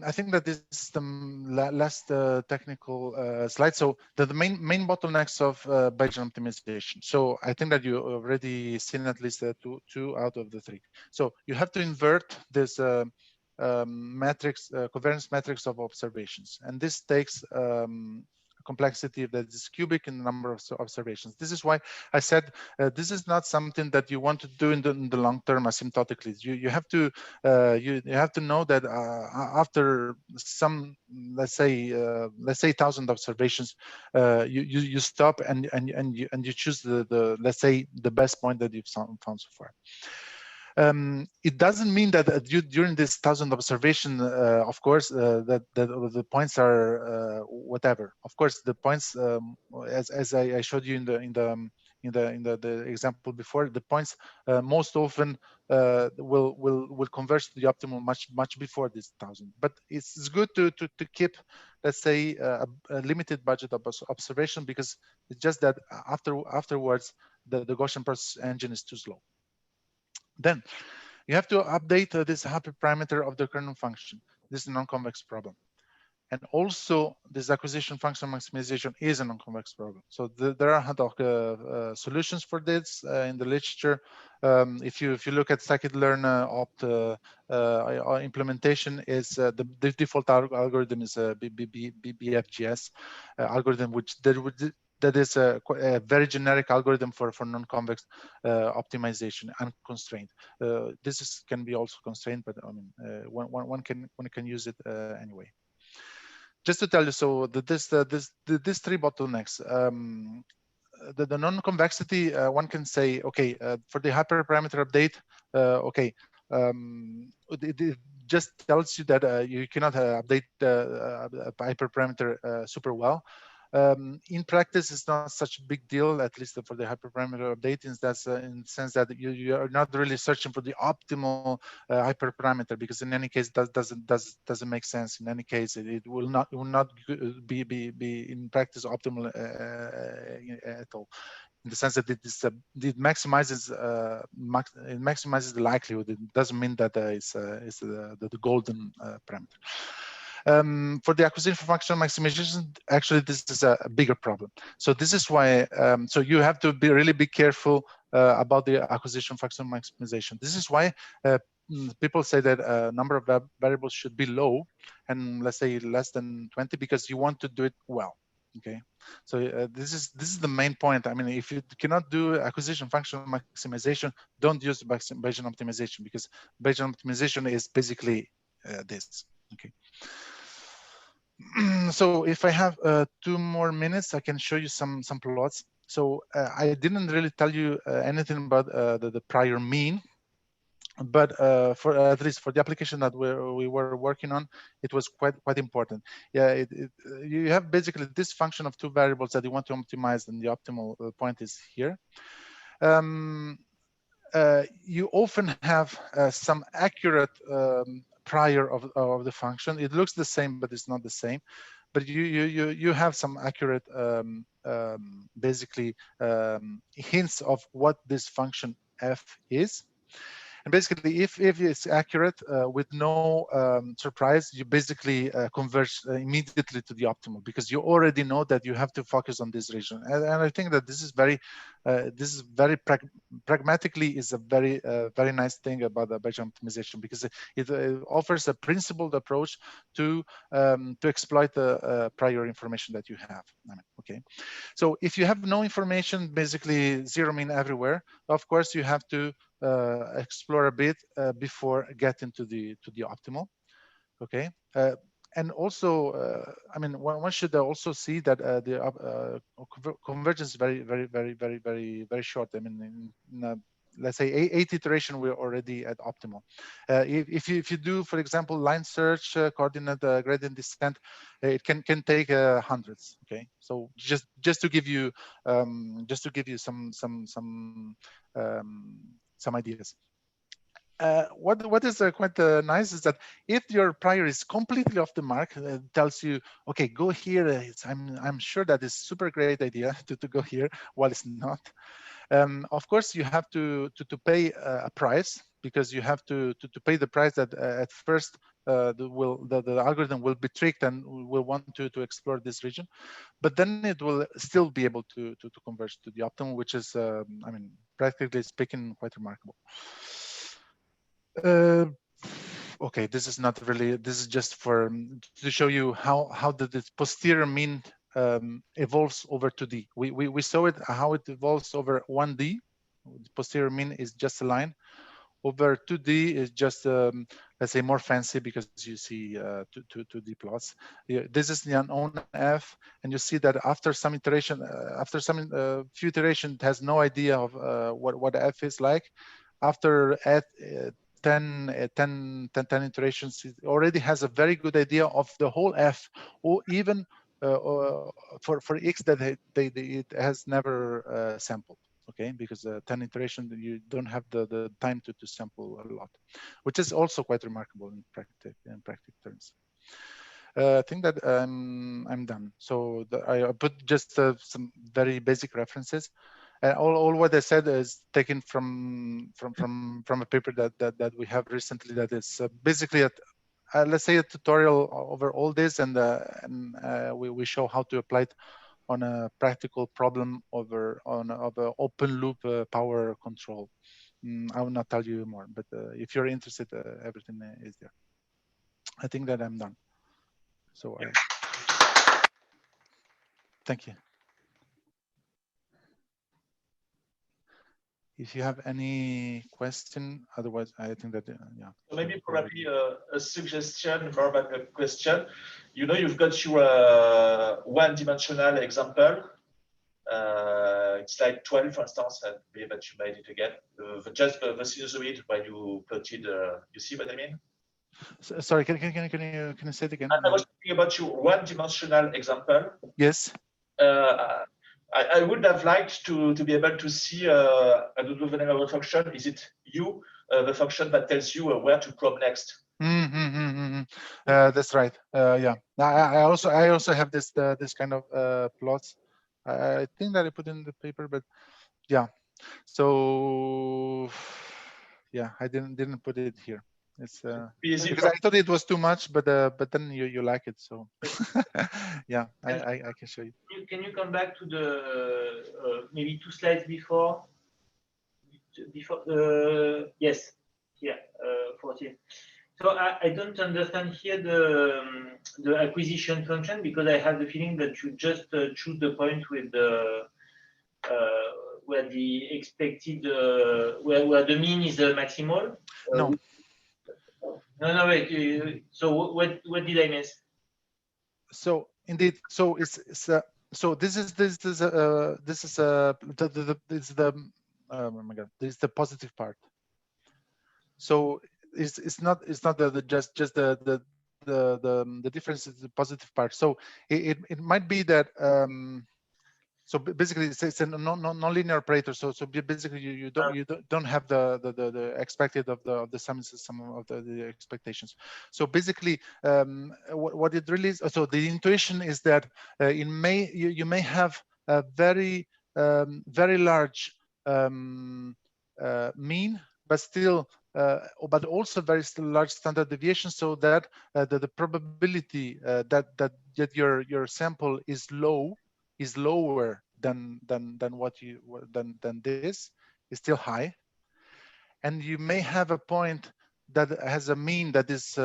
I think that this is the last technical slide. So the main bottlenecks of Bayesian optimization. So I think that you already seen at least two out of the three. So you have to invert this matrix, covariance matrix of observations, and this takes complexity that is cubic in the number of observations. This is why I said this is not something that you want to do in the long term asymptotically. You have to know that after some, let's say 1,000 observations, you stop and you choose the let's say the best point that you've found so far. It doesn't mean that during this 1,000 observation, of course, that the points are whatever. Of course, the points, as I showed you in the example before, the points most often will converge to the optimal much before this 1,000. But it's good to keep, let's say, a limited budget of observation, because it's just that afterwards the Gaussian process engine is too slow. Then you have to update this hyperparameter of the kernel function. This is a non-convex problem. And also this acquisition function maximization is a non-convex problem. So there are ad hoc solutions for this in the literature. If you look at scikit-learn opt implementation, is the default algorithm is a BBFGS algorithm, which that is a very generic algorithm for non-convex optimization, unconstrained. This can be also constrained, but I mean, one can use it anyway. Just to tell you, so these three bottlenecks, the non-convexity, one can say, okay, for the hyperparameter update, okay, it just tells you that you cannot update the hyperparameter super well. In practice, it's not such a big deal, at least for the hyperparameter updating. That's in the sense that you are not really searching for the optimal hyperparameter, because in any case that doesn't make sense. In any case, it will not be in practice optimal at all. In the sense that it maximizes the likelihood. It doesn't mean that it's the golden parameter. For the acquisition function maximization, actually this is a bigger problem. So this is why so you have to really be careful about the acquisition function maximization. This is why people say that number of variables should be low, and let's say less than 20, because you want to do it well. Okay, so this is the main point. I mean, if you cannot do acquisition function maximization, don't use Bayesian optimization, because Bayesian optimization is basically this. Okay. So if I have 2 more minutes, I can show you some plots. So I didn't really tell you anything about the prior mean, but for at least for the application that we were working on, it was quite important. Yeah, you have basically this function of 2 variables that you want to optimize, and the optimal point is here. You often have some accurate prior of the function. It looks the same, but it's not the same. But you have some accurate basically hints of what this function f is. And basically, if it's accurate with no surprise, you basically converge immediately to the optimal, because you already know that you have to focus on this region. And I think that this is very pragmatically is a very nice thing about the Bayesian optimization, because it offers a principled approach to exploit the prior information that you have. Okay, so if you have no information, basically zero mean everywhere, of course you have to explore a bit before getting to the optimal. Okay, And also, I mean, one should also see that the convergence is very short. I mean, let's say 8 iteration, we're already at optimal. If you do, for example, line search, coordinate gradient descent, it can take hundreds. Okay, so just to give you some ideas. What is quite nice is that if your prior is completely off the mark, it tells you, okay, go here. I'm sure that is super great idea to go here, while it's not. Of course, you have to pay a price, because you have to pay the price that at first the algorithm will be tricked and will want to explore this region, but then it will still be able to converge to the optimal, which is, I mean, practically speaking, quite remarkable. Okay, this is not really. This is just for to show you how the posterior mean evolves over 2D. We saw it how it evolves over 1D. The posterior mean is just a line. Over 2D is just let's say more fancy, because you see 2D plots. This is the unknown f, and you see that after some iteration, after some few iterations, it has no idea of what f is like. After 10 iterations, it already has a very good idea of the whole f, or even for x that it has never sampled. Okay, because 10 iteration, you don't have the time to sample a lot, which is also quite remarkable in practice terms. I think that I'm done. So I put just some very basic references. All what I said is taken from a paper that we have recently, that is basically let's say a tutorial over all this, and we show how to apply it on a practical problem of an open loop power control. I will not tell you more, but if you're interested, everything is there. I think that I'm done. So thank you. If you have any question, otherwise I think that yeah. So maybe probably a suggestion more than a question. You know, you've got your one-dimensional example. It's like 12, for instance, and maybe that you made it again. Just the sinusoid when you plotted. You see what I mean? Sorry, can you say it again? I was thinking about your one-dimensional example. Yes. I would have liked to be able to see I don't know the name of the function. Is it U, the function that tells you where to probe next? That's right. Yeah. I also have this kind of plots. I think that I put in the paper, but yeah. So yeah, I didn't put it here. It's because I thought it was too much, but then you like it, so yeah, I can show you. Can you come back to the maybe 2 slides before? Yes, here 14. So I don't understand here the acquisition function, because I have the feeling that you just choose the point with the where the expected where the mean is maximal. No. No, wait. So what did I miss? So indeed, so it's so this is oh my God, this is the positive part. So it's not just the difference is the positive part. So it might be that so basically it's a non-linear operator. So basically you don't have the expected of the sum of the expectations. So basically what it really is, so the intuition is that you may have a very large mean, but still but also very large standard deviation, so that the probability that your sample is lower than this is still high, and you may have a point that has a mean that is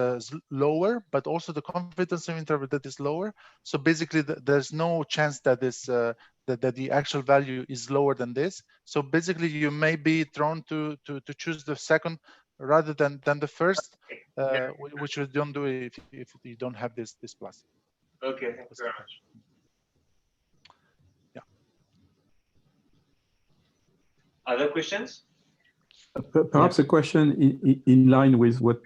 lower, but also the confidence interval that is lower. So basically, there's no chance that this that the actual value is lower than this. So basically, you may be thrown to choose the second rather than the first, which you don't do if you don't have this plus. Okay, thank you very much. Yeah. Other questions? Perhaps a question in line with what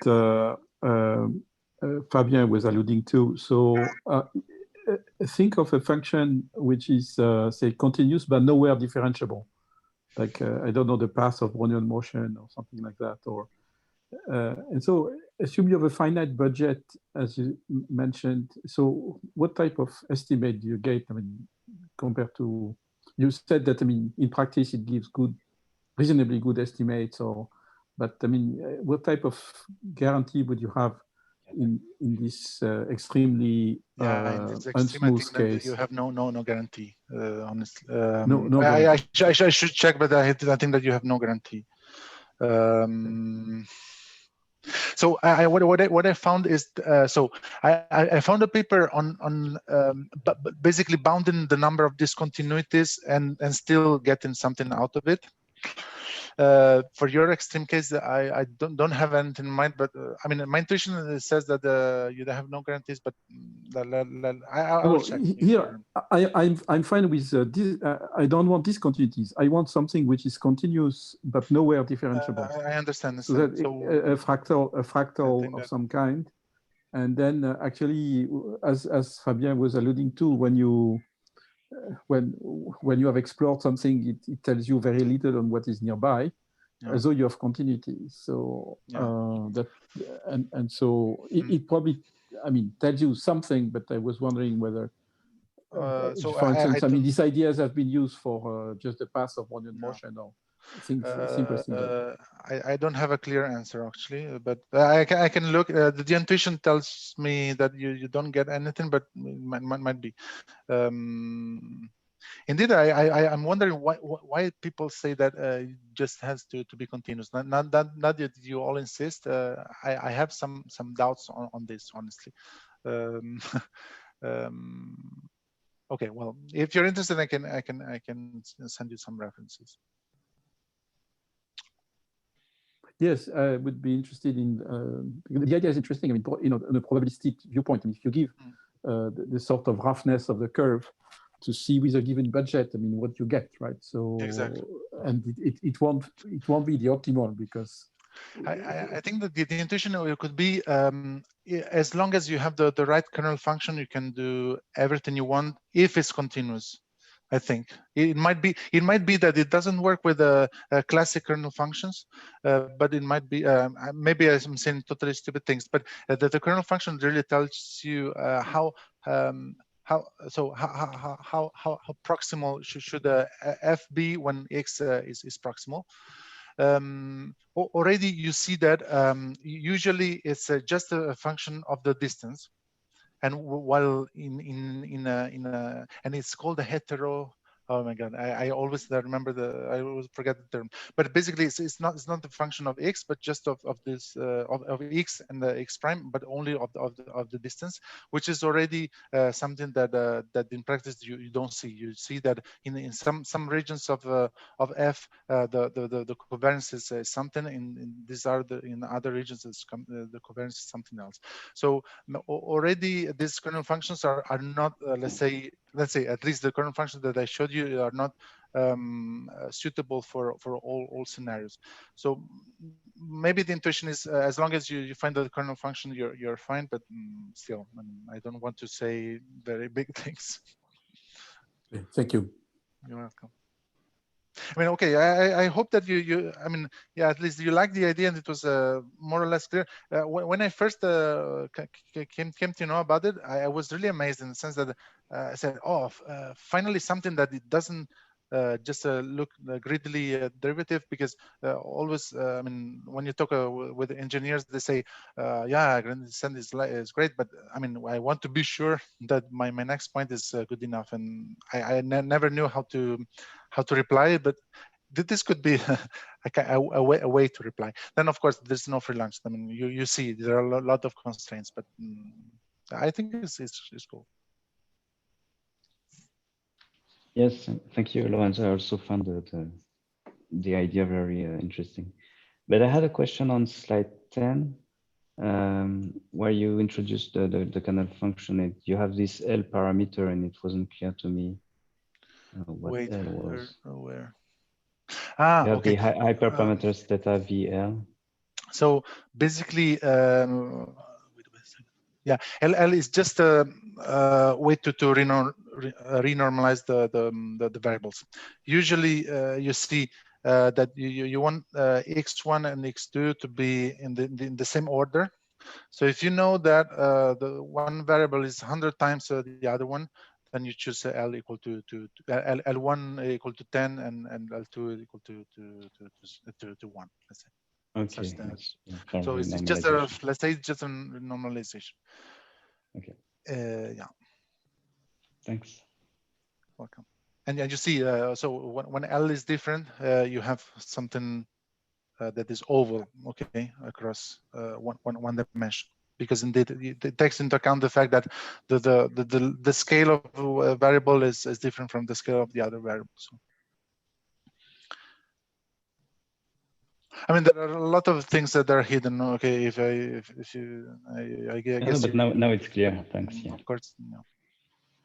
Fabien was alluding to. So think of a function which is, say, continuous but nowhere differentiable. Like, I don't know, the path of Brownian motion or something like that. Or and so assume you have a finite budget, as you mentioned. So what type of estimate do you get? I mean, compared to, you said that, I mean, in practice, it gives reasonably good estimates, but I mean, what type of guarantee would you have in this extremely unsmooth case? You have no guarantee, honestly. No guarantee. I should check, but I think that you have no guarantee. So what I found is I found a paper on basically bounding the number of discontinuities and still getting something out of it. For your extreme case, I don't have anything in mind, but I mean, my intuition says that you have no guarantees, but I will check. Here, I'm fine with this. I don't want discontinuities. I want something which is continuous but nowhere differentiable. I understand. So that a fractal of some kind, and then actually, as Fabien was alluding to, when you have explored something, it tells you very little on what is nearby, as though you have continuity. So it probably, I mean, tells you something. But I was wondering whether, for instance, I mean, these ideas have been used for just the path of Brownian motion or things simple. I don't have a clear answer actually, but I can look. The intuition tells me that you don't get anything, but might be. Indeed, I'm wondering why people say that it just has to be continuous. Not that you all insist. I have some doubts on this, honestly. Okay, well, if you're interested, I can send you some references. Yes, I would be interested in. The idea is interesting. I mean, on a probabilistic viewpoint, I mean, if you give the sort of roughness of the curve to see with a given budget, I mean, what you get, right? So exactly, and it won't be the optimal, because I think that the intuition could be as long as you have the right kernel function, you can do everything you want if it's continuous. I think it might be that it doesn't work with classic kernel functions, but it might be maybe I'm saying totally stupid things, but the kernel function really tells you how proximal should f be when x is proximal. Already you see that usually it's just a function of the distance. And while and it's called a hetero. Oh my God, I always remember I always forget the term. But basically, it's not the function of x, but just of this of x and the x prime, but only of the distance, which is already something that in practice you don't see. You see that in some regions of f the covariance is something. In other regions the covariance is something else. So already these kernel functions are not let's say at least the kernel functions that I showed you are not suitable for all scenarios. So maybe the intuition is as long as you find the kernel function, you're fine. But still, I don't want to say very big things. Thank you. You're welcome. I mean, okay. I hope that you. I mean, yeah. At least you like the idea, and it was more or less clear. When I first came to know about it, I was really amazed in the sense that I said, "Oh, finally something that it doesn't just look greedily derivative." Because always, I mean, when you talk with engineers, they say, "Yeah, gradient descent is great," but I mean, I want to be sure that my next point is good enough, and I never knew how to reply, but this could be a way to reply. Then, of course, there's no free lunch. I mean, you see there are a lot of constraints, but I think it's cool. Yes, thank you, Lorenzo. I also found the idea very interesting. But I had a question on slide 10, where you introduced the kernel function. You have this L parameter, and it wasn't clear to me what Wait, L was. where? You have Okay. the hyperparameters theta VL. So basically, yeah, L is just a way to renormalize the variables. Usually, you see that you want x1 and x2 to be in the same order. So if you know that the one variable is 100 times the other one, then you choose L equal to L1 equal to 10 and L2 equal to 1. Let's say. Okay. So it's just a, let's say it's just a normalization. Okay. Yeah. Thanks. Welcome. And you see, so when L is different, you have something that is oval, okay, across one dimension, because indeed it takes into account the fact that the scale of a variable is different from the scale of the other variables. So, I mean, there are a lot of things that are hidden. Okay, if you, I guess. No, but now it's clear. Thanks. Yeah. Of course. No.